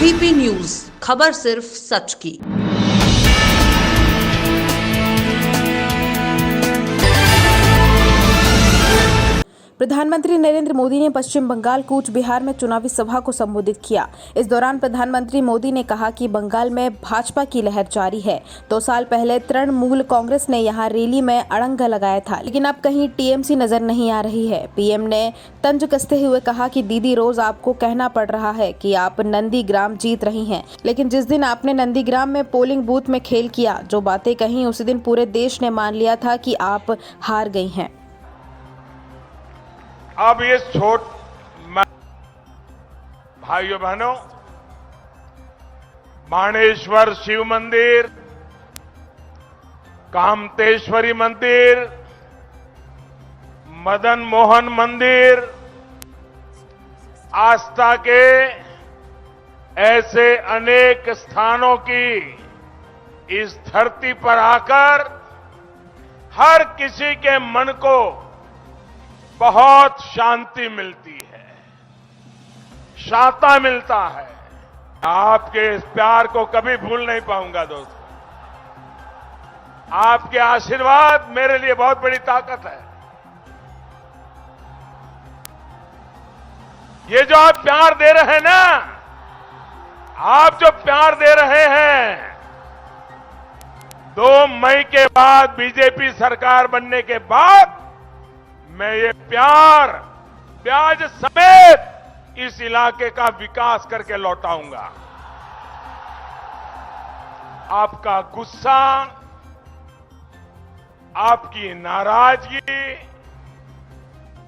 ABP news, खबर सिर्फ सच की। प्रधानमंत्री नरेंद्र मोदी ने पश्चिम बंगाल कूच बिहार में चुनावी सभा को संबोधित किया। इस दौरान प्रधानमंत्री मोदी ने कहा कि बंगाल में भाजपा की लहर जारी है। 2 साल पहले तृणमूल कांग्रेस ने यहां रैली में अड़ंगा लगाया था, लेकिन अब कहीं टीएमसी नजर नहीं आ रही है। पीएम ने तंज कसते हुए कहा कि दीदी, रोज आपको कहना पड़ रहा है कि आप नंदीग्राम जीत रही हैं, लेकिन जिस दिन आपने नंदीग्राम में पोलिंग बूथ में खेल किया, जो बातें कही, उसी दिन पूरे देश ने मान लिया था कि आप हार गई हैं। अब ये भाइयों बहनों, बाणेश्वर शिव मंदिर, कामतेश्वरी मंदिर, मदन मोहन मंदिर, आस्था के ऐसे अनेक स्थानों की इस धरती पर आकर हर किसी के मन को बहुत शांति मिलती है, शांता मिलता है। आपके इस प्यार को कभी भूल नहीं पाऊंगा दोस्तों। आपके आशीर्वाद मेरे लिए बहुत बड़ी ताकत है। ये जो आप प्यार दे रहे हैं ना, आप जो प्यार दे रहे हैं, 2 मई के बाद बीजेपी सरकार बनने के बाद मैं ये प्यार ब्याज समेत इस इलाके का विकास करके लौटाऊंगा। आपका गुस्सा, आपकी नाराजगी,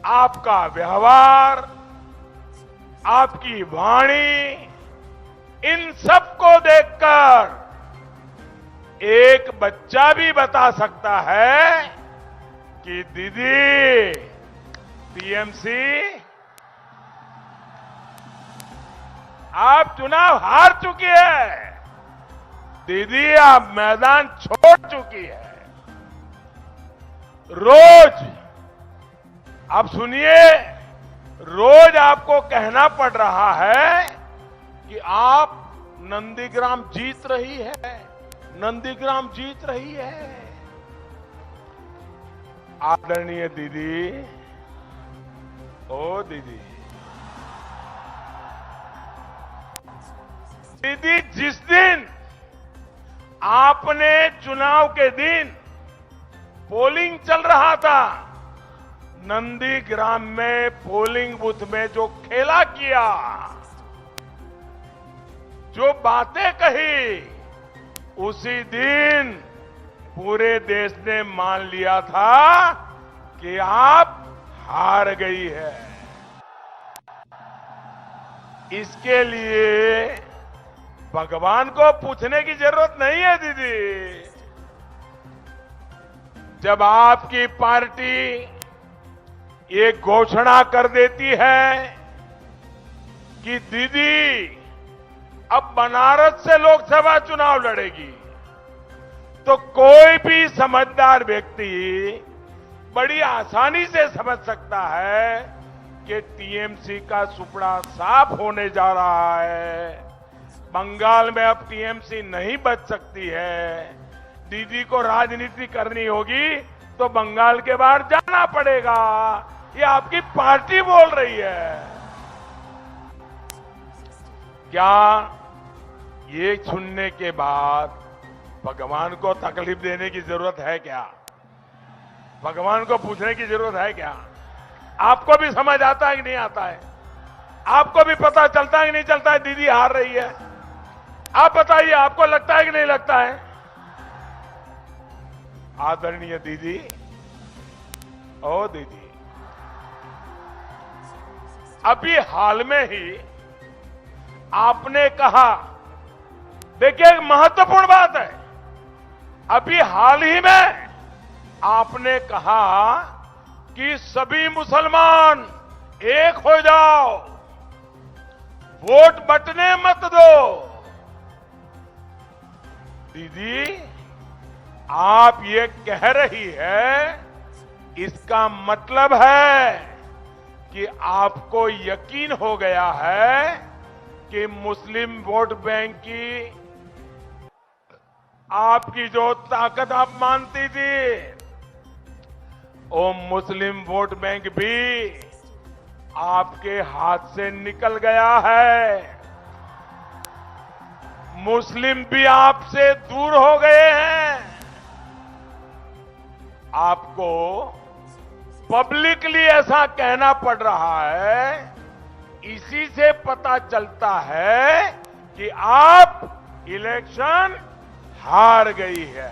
आपका व्यवहार, आपकी वाणी, इन सबको देखकर एक बच्चा भी बता सकता है कि दीदी, टीएमसी, आप चुनाव हार चुकी है। दीदी, आप मैदान छोड़ चुकी है। रोज, आप सुनिए, रोज आपको कहना पड़ रहा है कि आप नंदीग्राम जीत रही है, नंदीग्राम जीत रही है। आदरणीय दीदी, ओ दीदी, दीदी, जिस दिन आपने चुनाव के दिन पोलिंग चल रहा था, नंदीग्राम में पोलिंग बूथ में जो खेला किया, जो बातें कही, उसी दिन पूरे देश ने मान लिया था कि आप हार गई है। इसके लिए भगवान को पूछने की जरूरत नहीं है दीदी। जब आपकी पार्टी ये घोषणा कर देती है कि दीदी अब बनारस से लोकसभा चुनाव लड़ेगी, तो कोई भी समझदार व्यक्ति बड़ी आसानी से समझ सकता है कि टीएमसी का सुपड़ा साफ होने जा रहा है। बंगाल में अब टीएमसी नहीं बच सकती है। दीदी को राजनीति करनी होगी तो बंगाल के बाहर जाना पड़ेगा। ये आपकी पार्टी बोल रही है। क्या ये सुनने के बाद भगवान को तकलीफ देने की जरूरत है क्या? भगवान को पूछने की जरूरत है क्या? आपको भी समझ आता है कि नहीं आता है? आपको भी पता चलता है कि नहीं चलता है दीदी हार रही है? आप बताइए, आपको लगता है कि नहीं लगता है? आदरणीय दीदी, ओ दीदी, अभी हाल में ही आपने कहा, देखिए एक महत्वपूर्ण बात है, अभी हाल ही में आपने कहा कि सभी मुसलमान एक हो जाओ, वोट बंटने मत दो। दीदी, आप ये कह रही है, इसका मतलब है कि आपको यकीन हो गया है कि मुस्लिम वोट बैंक की आपकी जो ताकत आप मानती थी, वो मुस्लिम वोट बैंक भी आपके हाथ से निकल गया है। मुस्लिम भी आपसे दूर हो गए हैं। आपको पब्लिकली ऐसा कहना पड़ रहा है, इसी से पता चलता है कि आप इलेक्शन हार गई है।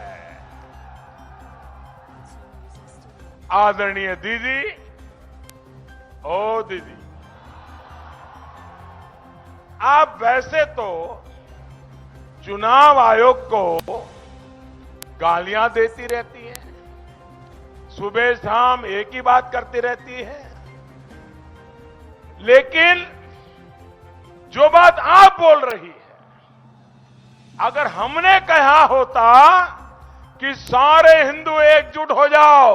आदरणीय दीदी, ओ दीदी, आप वैसे तो चुनाव आयोग को गालियां देती रहती हैं, सुबह शाम एक ही बात करती रहती है, लेकिन जो बात आप बोल रही है, अगर हमने कहा होता कि सारे हिंदू एकजुट हो जाओ,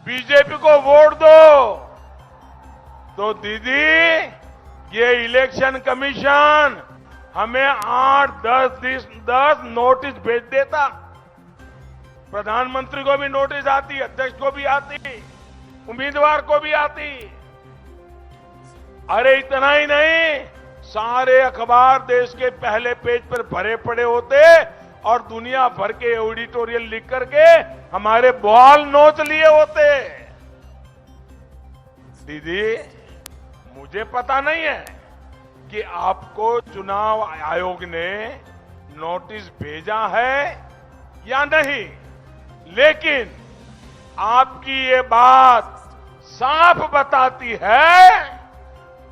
बीजेपी को वोट दो, तो दीदी ये इलेक्शन कमीशन हमें 8-10 नोटिस भेज देता। प्रधानमंत्री को भी नोटिस आती, अध्यक्ष को भी आती, उम्मीदवार को भी आती। अरे इतना ही नहीं, सारे अखबार देश के पहले पेज पर भरे पड़े होते और दुनिया भर के एडिटोरियल लिख करके हमारे बॉल नोच लिए होते। दीदी, मुझे पता नहीं है कि आपको चुनाव आयोग ने नोटिस भेजा है या नहीं, लेकिन आपकी ये बात साफ बताती है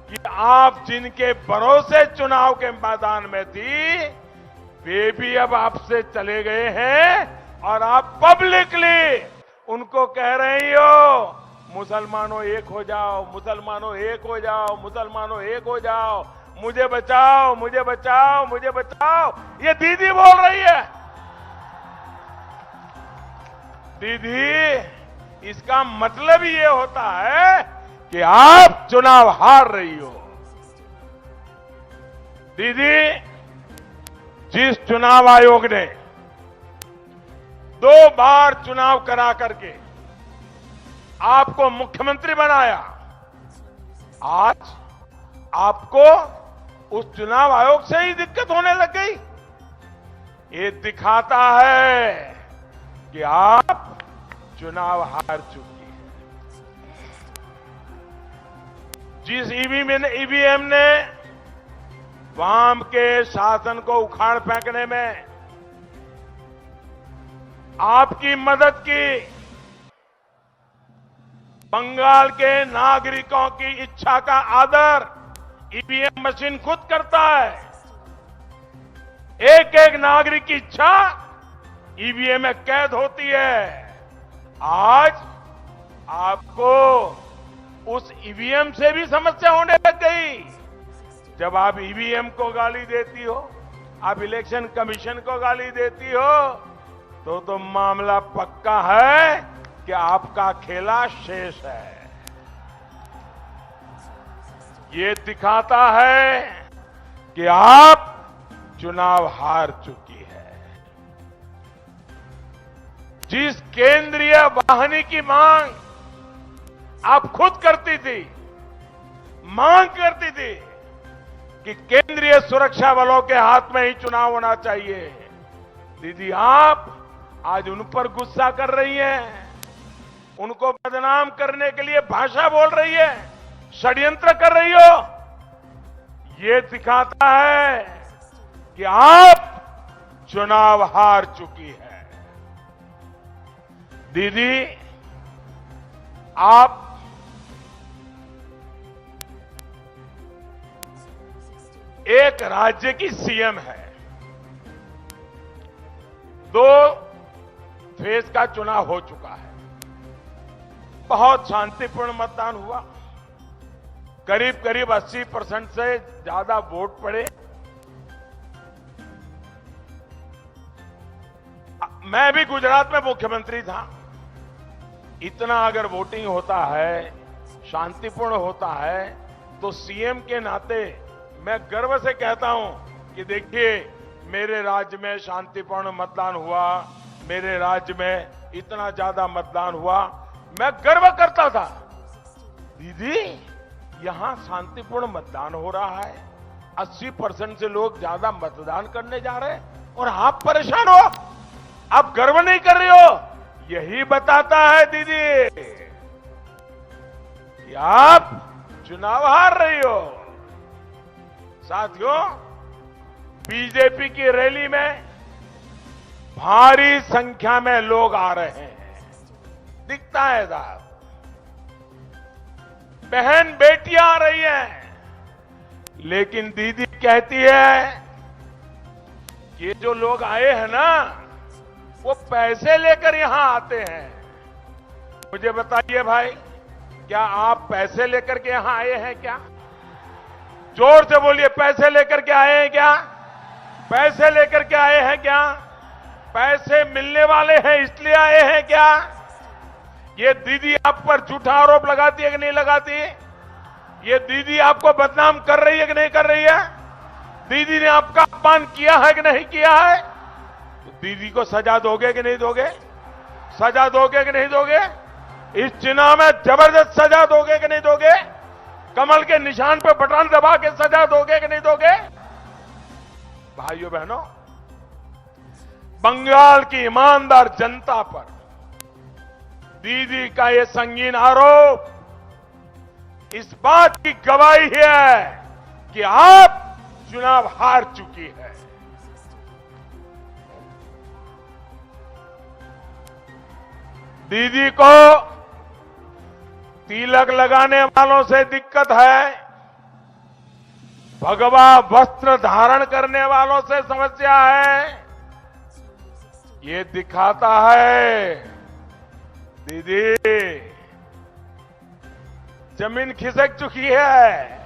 कि आप जिनके भरोसे चुनाव के मैदान में थी, वे भी अब आपसे चले गए हैं और आप पब्लिकली उनको कह रही हो, मुसलमानों एक हो जाओ, मुसलमानों एक हो जाओ, मुसलमानों एक हो जाओ, मुझे बचाओ, मुझे बचाओ, मुझे बचाओ। ये दीदी बोल रही है। दीदी, इसका मतलब ये होता है कि आप चुनाव हार रही हो। दीदी, जिस चुनाव आयोग ने 2 बार चुनाव करा करके आपको मुख्यमंत्री बनाया, आज आपको उस चुनाव आयोग से ही दिक्कत होने लग गई। ये दिखाता है कि आप चुनाव हार चुकी है। जिस ईवीएम ने वाम के शासन को उखाड़ फेंकने में आपकी मदद की, बंगाल के नागरिकों की इच्छा का आदर ईवीएम मशीन खुद करता है। एक एक नागरिक की इच्छा ईवीएम में कैद होती है। आज आपको उस ईवीएम से भी समस्या होने लग गई। जब आप ईवीएम को गाली देती हो, आप इलेक्शन कमीशन को गाली देती हो, तो मामला पक्का है कि आपका खेला शेष है। ये दिखाता है कि आप चुनाव हार चुकी है। जिस केंद्रीय वाहिनी की मांग आप खुद करती थी, मांग करती थी कि केंद्रीय सुरक्षा बलों के हाथ में ही चुनाव होना चाहिए, दीदी आप आज उन पर गुस्सा कर रही हैं, उनको बदनाम करने के लिए भाषा बोल रही है, षड्यंत्र कर रही हो। ये दिखाता है कि आप चुनाव हार चुकी है। दीदी, आप एक राज्य की सीएम है। 2 फेज का चुनाव हो चुका है। बहुत शांतिपूर्ण मतदान हुआ। करीब करीब 80% से ज्यादा वोट पड़े। मैं भी गुजरात में मुख्यमंत्री था। इतना अगर वोटिंग होता है, शांतिपूर्ण होता है, तो सीएम के नाते मैं गर्व से कहता हूं कि देखिए मेरे राज्य में शांतिपूर्ण मतदान हुआ, मेरे राज्य में इतना ज्यादा मतदान हुआ, मैं गर्व करता था। दीदी यहां शांतिपूर्ण मतदान हो रहा है, 80% से लोग ज्यादा मतदान करने जा रहे हैं और आप परेशान हो, आप गर्व नहीं कर रही हो। यही बताता है दीदी कि आप चुनाव हार रही हो। साथियों, बीजेपी की रैली में भारी संख्या में लोग आ रहे हैं, दिखता है साहब। बहन बेटियां आ रही हैं, लेकिन दीदी कहती है कि ये जो लोग आए हैं ना, वो पैसे लेकर यहां आते हैं। मुझे बताइए भाई, क्या आप पैसे लेकर के यहां आए हैं क्या? जोर से बोलिए, पैसे लेकर के आए हैं क्या? पैसे लेकर के आए हैं क्या? पैसे मिलने वाले हैं इसलिए आए हैं क्या? ये दीदी आप पर झूठा आरोप लगाती है कि नहीं लगाती? ये दीदी आपको बदनाम कर रही है कि नहीं कर रही है? दीदी ने आपका अपमान किया है कि नहीं किया है? तो दीदी को सजा दोगे कि नहीं दोगे? सजा दोगे कि नहीं दोगे? इस चुनाव में जबरदस्त सजा दोगे कि नहीं दोगे? कमल के निशान पर बटन दबा के सजा दोगे कि नहीं दोगे? भाइयों बहनों, बंगाल की ईमानदार जनता पर दीदी का ये संगीन आरोप इस बात की गवाही है कि आप चुनाव हार चुकी है। दीदी को तिलक लगाने वालों से दिक्कत है, भगवा वस्त्र धारण करने वालों से समस्या है। ये दिखाता है दीदी जमीन खिसक चुकी है।